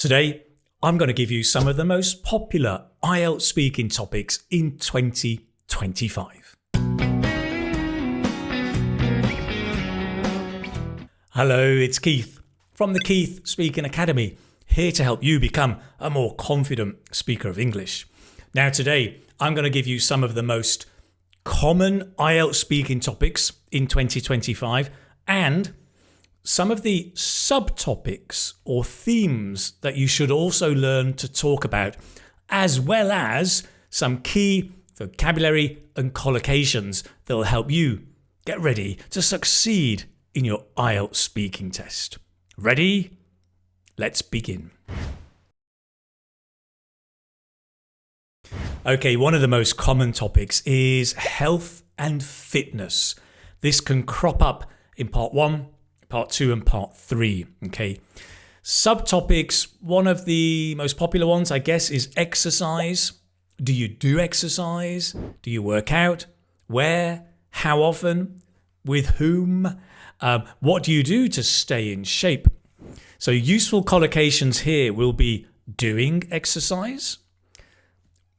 Today, I'm going to give you some of the most popular IELTS speaking topics in 2025. Hello, it's Keith from the Keith Speaking Academy, here to help you become a more confident speaker of English. Now today, I'm going to give you some of the most common IELTS speaking topics in 2025 and some of the subtopics or themes that you should also learn to talk about, as well as some key vocabulary and collocations that will help you get ready to succeed in your IELTS speaking test. Ready? Let's begin. Okay, one of the most common topics is health and fitness. This can crop up in part 1, part 2 and part 3. Okay. Subtopics, one of the most popular ones, I guess, is exercise. Do you do exercise? Do you work out? Where? How often? With whom? What do you do to stay in shape? So useful collocations here will be doing exercise,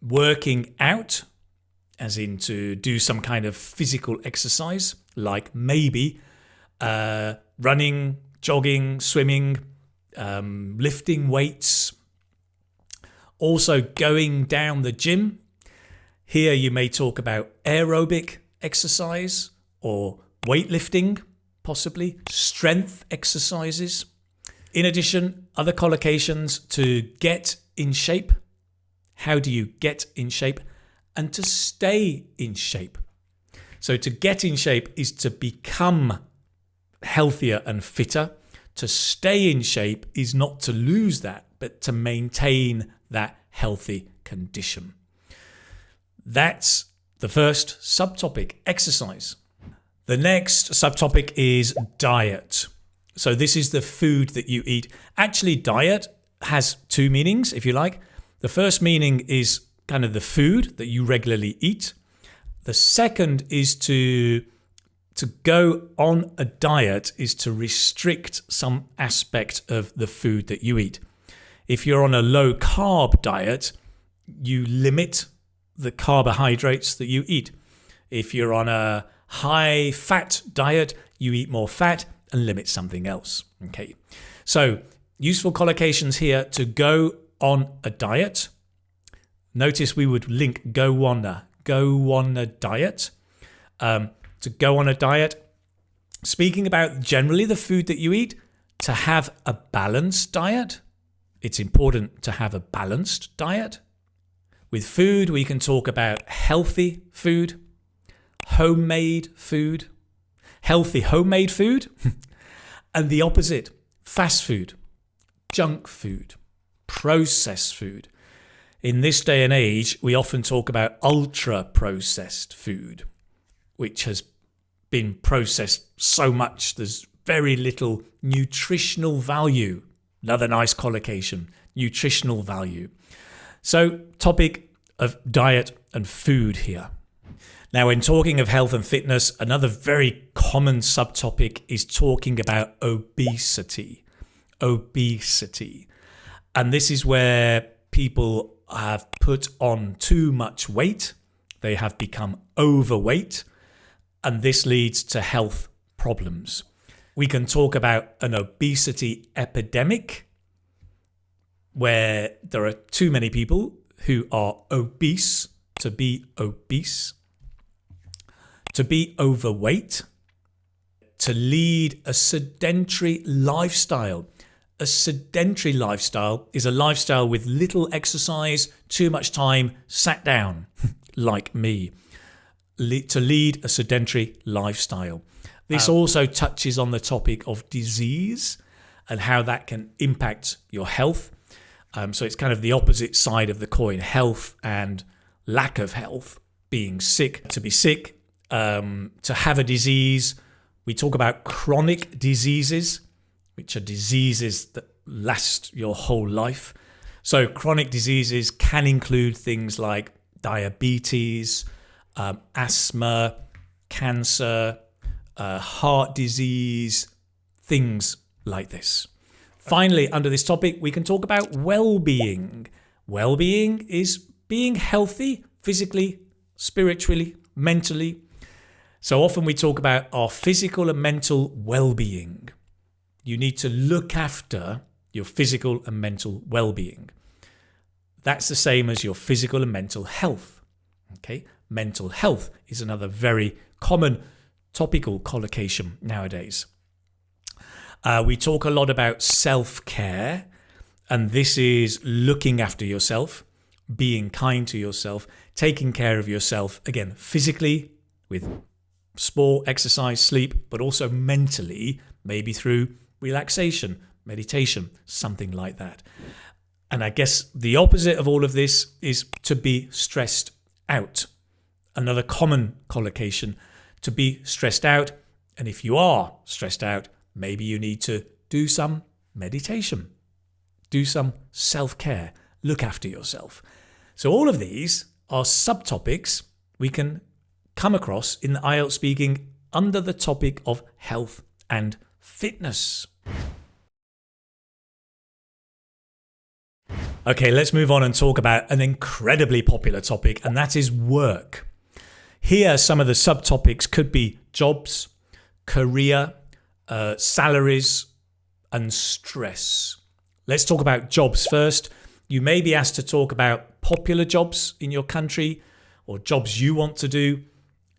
working out, as in to do some kind of physical exercise, like maybe running, jogging, swimming, lifting weights. Also going down the gym. Here you may talk about aerobic exercise or weightlifting, possibly strength exercises. In addition, other collocations to get in shape. How do you get in shape? And to stay in shape. So to get in shape is to become healthier and fitter. To stay in shape is not to lose that, but to maintain that healthy condition. That's the first subtopic, exercise. The next subtopic is diet. So this is the food that you eat. Actually, diet has two meanings, if you like. The first meaning is kind of the food that you regularly eat. The second is to go on a diet is to restrict some aspect of the food that you eat. If you're on a low carb diet, you limit the carbohydrates that you eat. If you're on a high fat diet, you eat more fat and limit something else. Okay. So useful collocations here: to go on a diet. Notice we would link go on a diet. To go on a diet, speaking about generally the food that you eat, to have a balanced diet. It's important to have a balanced diet. With food, we can talk about healthy food, homemade food, healthy homemade food, and the opposite, fast food, junk food, processed food. In this day and age, we often talk about ultra-processed food, which has been processed so much there's very little nutritional value. Another nice collocation, nutritional value. So, topic of diet and food here. Now, when talking of health and fitness, another very common subtopic is talking about obesity. Obesity. And this is where people have put on too much weight. They have become overweight. And this leads to health problems. We can talk about an obesity epidemic, where there are too many people who are obese to be obese, to be overweight, to lead a sedentary lifestyle. A sedentary lifestyle is a lifestyle with little exercise, too much time sat down, like me. To lead a sedentary lifestyle. This also touches on the topic of disease and how that can impact your health. So it's kind of the opposite side of the coin, health and lack of health, being sick, to be sick, to have a disease. We talk about chronic diseases, which are diseases that last your whole life. So chronic diseases can include things like diabetes, asthma, cancer, heart disease, things like this. Finally, under this topic, we can talk about well-being. Well-being is being healthy physically, spiritually, mentally. So often we talk about our physical and mental well-being. You need to look after your physical and mental well-being. That's the same as your physical and mental health. Okay, mental health is another very common topical collocation nowadays. We talk a lot about self-care, and this is looking after yourself, being kind to yourself, taking care of yourself, again, physically with sport, exercise, sleep, but also mentally, maybe through relaxation, meditation, something like that. And I guess the opposite of all of this is to be stressed out. Another common collocation, to be stressed out. And if you are stressed out, maybe you need to do some meditation, do some self-care, look after yourself. So all of these are subtopics we can come across in the IELTS speaking under the topic of health and fitness. Okay, let's move on and talk about an incredibly popular topic, and that is work. Here, some of the subtopics could be jobs, career, salaries, and stress. Let's talk about jobs first. You may be asked to talk about popular jobs in your country or jobs you want to do.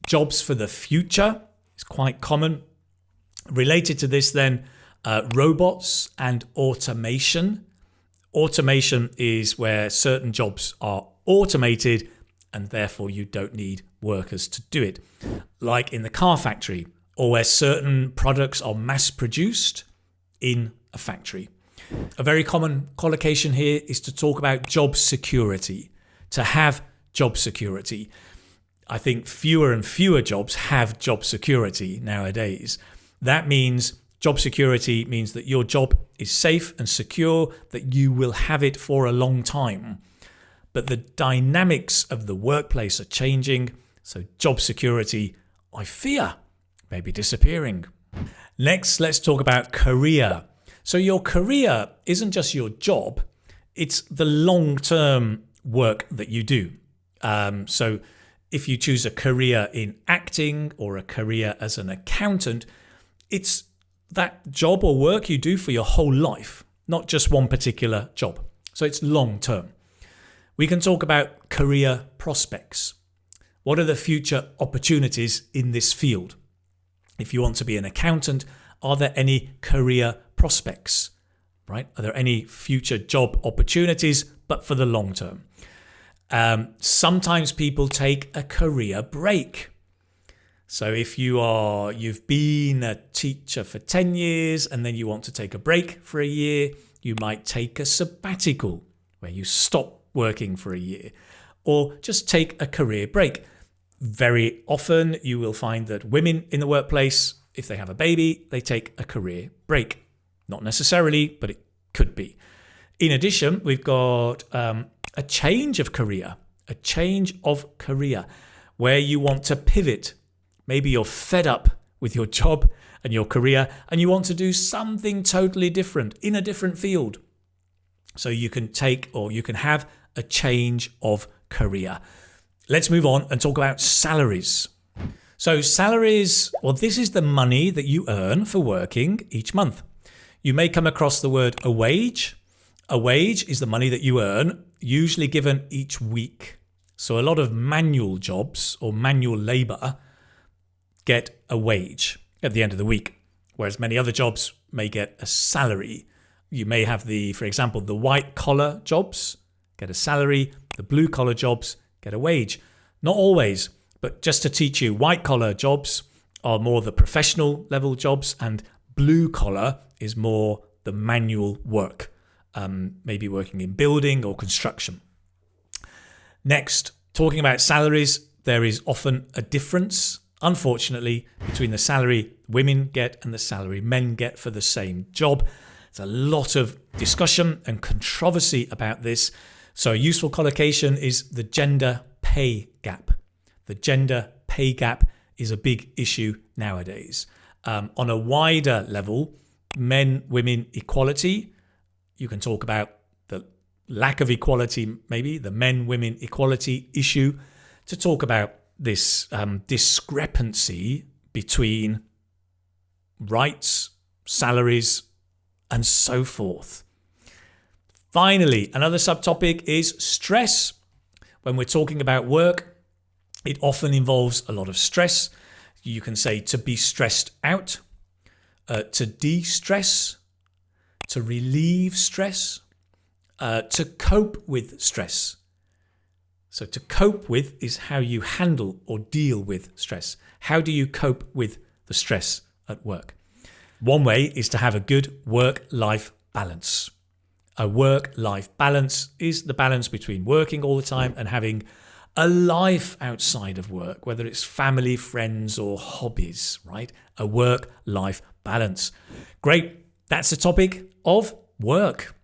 Jobs for the future is quite common. Related to this then, robots and automation. Automation is where certain jobs are automated and therefore you don't need workers to do it. Like in the car factory, or where certain products are mass produced in a factory. A very common collocation here is to talk about job security, to have job security. I think fewer and fewer jobs have job security nowadays. That means job security means that your job is safe and secure, that you will have it for a long time. But the dynamics of the workplace are changing, so job security, I fear, may be disappearing. Next, let's talk about career. So your career isn't just your job, it's the long-term work that you do. So if you choose a career in acting or a career as an accountant, it's that job or work you do for your whole life, not just one particular job. So it's long-term. We can talk about career prospects. What are the future opportunities in this field? If you want to be an accountant, are there any career prospects, right? Are there any future job opportunities, but for the long term? Sometimes people take a career break. So if you've been a teacher for 10 years and then you want to take a break for a year, you might take a sabbatical where you stop working for a year, or just take a career break. Very often you will find that women in the workplace, if they have a baby, they take a career break. Not necessarily, but it could be. In addition, we've got a change of career, where you want to pivot. Maybe you're fed up with your job and your career and you want to do something totally different in a different field. So you can take, or you can have, a change of career. Let's move on and talk about salaries. So salaries, well, this is the money that you earn for working each month. You may come across the word a wage. A wage is the money that you earn, usually given each week. So a lot of manual jobs or manual labor get a wage at the end of the week, whereas many other jobs may get a salary. You may have for example, the white collar jobs get a salary, the blue collar jobs get a wage. Not always, but just to teach you, white collar jobs are more the professional level jobs and blue collar is more the manual work, maybe working in building or construction. Next, talking about salaries, there is often a difference, unfortunately, between the salary women get and the salary men get for the same job. There's a lot of discussion and controversy about this. So a useful collocation is the gender pay gap. The gender pay gap is a big issue nowadays. On a wider level, men-women equality You can talk about the lack of equality, maybe the men-women equality issue, to talk about this discrepancy between rights, salaries, and so forth. Finally, another subtopic is stress. When we're talking about work, it often involves a lot of stress. You can say to be stressed out, to de-stress, to relieve stress, to cope with stress. So to cope with is how you handle or deal with stress. How do you cope with the stress at work? One way is to have a good work-life balance. A work-life balance is the balance between working all the time and having a life outside of work, whether it's family, friends, or hobbies, right? A work-life balance. Great. That's the topic of work.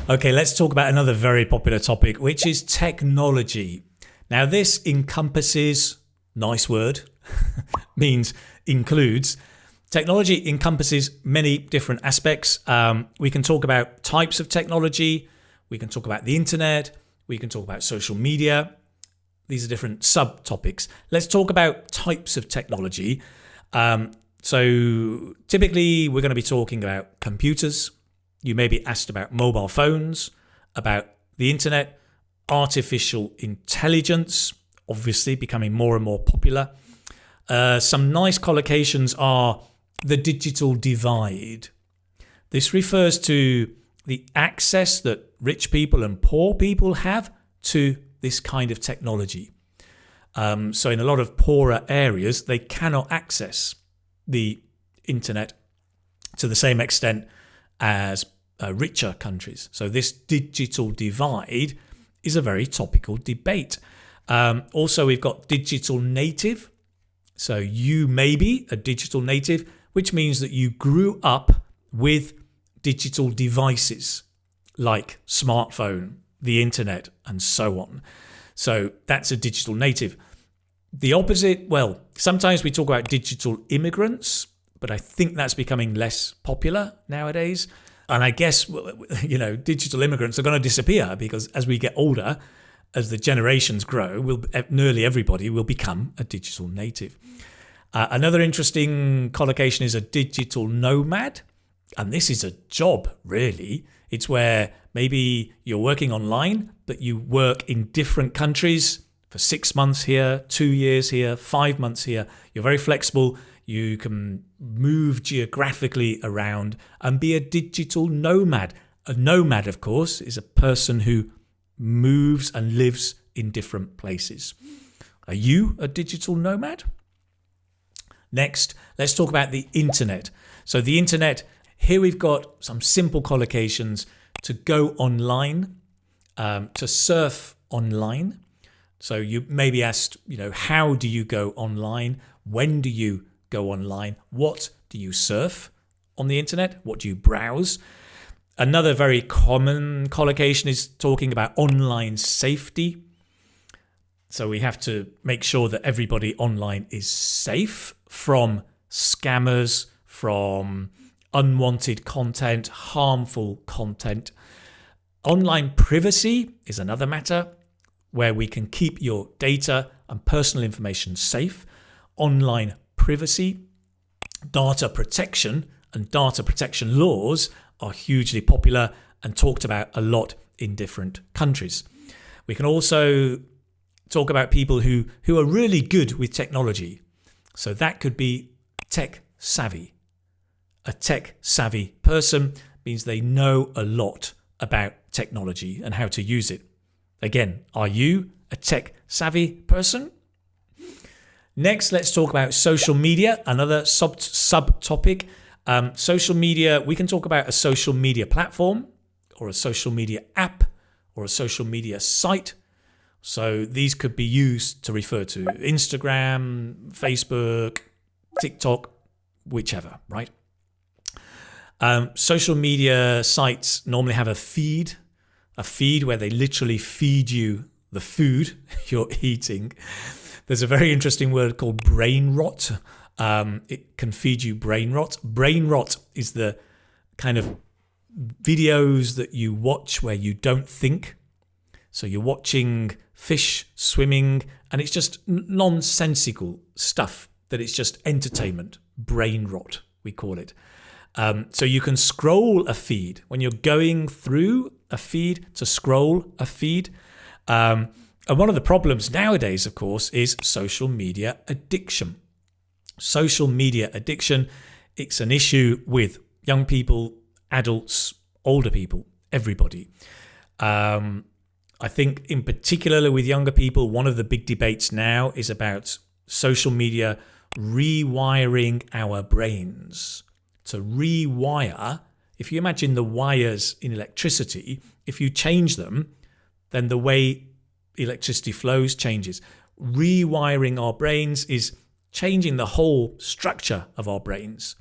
Okay, let's talk about another very popular topic, which is technology. Now, this encompasses, nice word, means includes. Technology encompasses many different aspects. We can talk about types of technology. We can talk about the internet. We can talk about social media. These are different subtopics. Let's talk about types of technology. So typically, we're going to be talking about computers. You may be asked about mobile phones, about the internet, artificial intelligence, obviously becoming more and more popular. Some nice collocations are the digital divide. This refers to the access that rich people and poor people have to this kind of technology. So in a lot of poorer areas, they cannot access the internet to the same extent as richer countries. So this digital divide is a very topical debate. Also, we've got digital native. So you may be a digital native, which means that you grew up with digital devices like smartphone, the internet, and so on. So that's a digital native. The opposite, well, sometimes we talk about digital immigrants, but I think that's becoming less popular nowadays. And I guess, you know, digital immigrants are going to disappear because as we get older, as the generations grow, nearly everybody will become a digital native. Another interesting collocation is a digital nomad. And this is a job, really. It's where maybe you're working online, but you work in different countries for 6 months here, 2 years here, 5 months here. You're very flexible. You can move geographically around and be a digital nomad. A nomad, of course, is a person who moves and lives in different places. Are you a digital nomad? Next, let's talk about the internet. So the internet, here we've got some simple collocations: to go online, to surf online. So you may be asked, you know, how do you go online? When do you go online? What do you surf on the internet? What do you browse? Another very common collocation is talking about online safety. So we have to make sure that everybody online is safe from scammers, from unwanted content, harmful content. Online privacy is another matter where we can keep your data and personal information safe. Online privacy, data protection, and data protection laws are hugely popular and talked about a lot in different countries. We can also talk about people who are really good with technology. So that could be tech savvy. A tech savvy person means they know a lot about technology and how to use it. Again, are you a tech savvy person? Next, let's talk about social media, another subtopic. Social media, we can talk about a social media platform or a social media app or a social media site. So these could be used to refer to Instagram, Facebook, TikTok, whichever, right? Social media sites normally have a feed where they literally feed you the food you're eating. There's a very interesting word called brain rot. It can feed you brain rot. Brain rot is the kind of videos that you watch where you don't think. So you're watching fish swimming and it's just nonsensical stuff that it's just entertainment. Brain rot, we call it. So you can scroll a feed. When you're going through a feed, to scroll a feed. And one of the problems nowadays, of course, is social media addiction. Social media addiction, it's an issue with young people, adults, older people, everybody. I think in particular with younger people, one of the big debates now is about social media rewiring our brains. To rewire, if you imagine the wires in electricity, if you change them, then the way electricity flows changes. Rewiring our brains is changing the whole structure of our brains.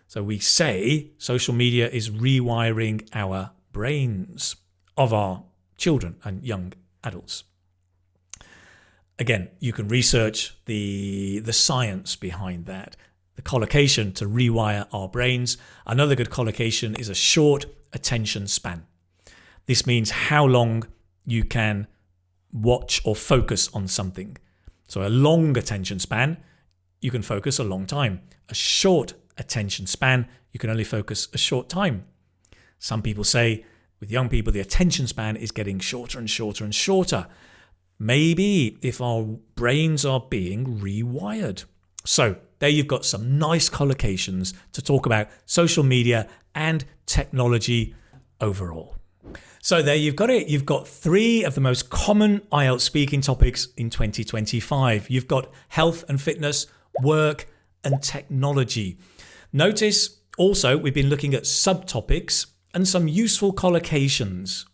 So we say social media is rewiring our brains of our children and young adults. Again, you can research the science behind that. The collocation to rewire our brains. Another good collocation is a short attention span. This means how long you can watch or focus on something. So a long attention span, you can focus a long time. A short attention span, you can only focus a short time. Some people say with young people, the attention span is getting shorter and shorter and shorter. Maybe if our brains are being rewired. So there you've got some nice collocations to talk about social media and technology overall. So there you've got it. You've got 3 of the most common IELTS speaking topics in 2025. You've got health and fitness, work and technology. Notice also we've been looking at subtopics and some useful collocations.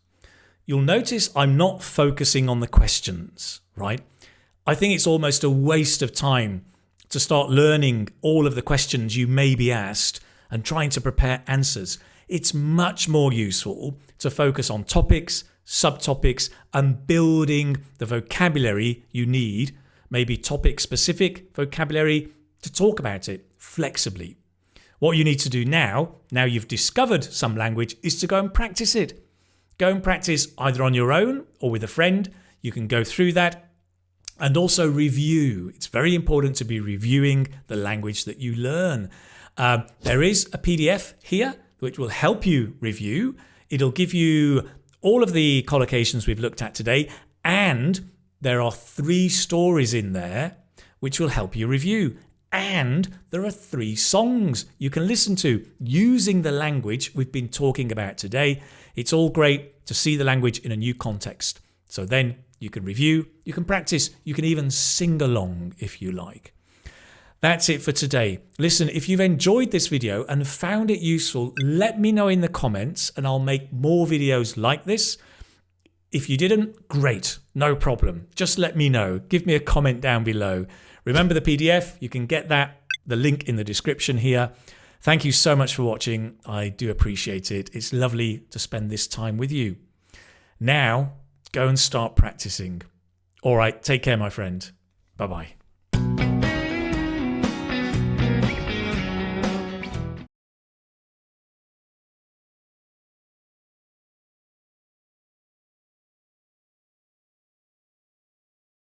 You'll notice I'm not focusing on the questions, right? I think it's almost a waste of time to start learning all of the questions you may be asked and trying to prepare answers. It's much more useful to focus on topics, subtopics, and building the vocabulary you need, maybe topic-specific vocabulary, to talk about it flexibly. What you need to do now you've discovered some language, is to go and practice it. Go and practice either on your own or with a friend. You can go through that. And also review. It's very important to be reviewing the language that you learn. There is a PDF here which will help you review. It'll give you all of the collocations we've looked at today, and there are 3 stories in there which will help you review. And there are 3 songs you can listen to using the language we've been talking about today. It's all great to see the language in a new context. So then you can review, you can practice, you can even sing along if you like. That's it for today. Listen, if you've enjoyed this video and found it useful, let me know in the comments and I'll make more videos like this. If you didn't, great, no problem. Just let me know. Give me a comment down below. Remember the PDF, you can get that, the link in the description here. Thank you so much for watching. I do appreciate it. It's lovely to spend this time with you. Now, go and start practicing. All right, take care, my friend. Bye-bye.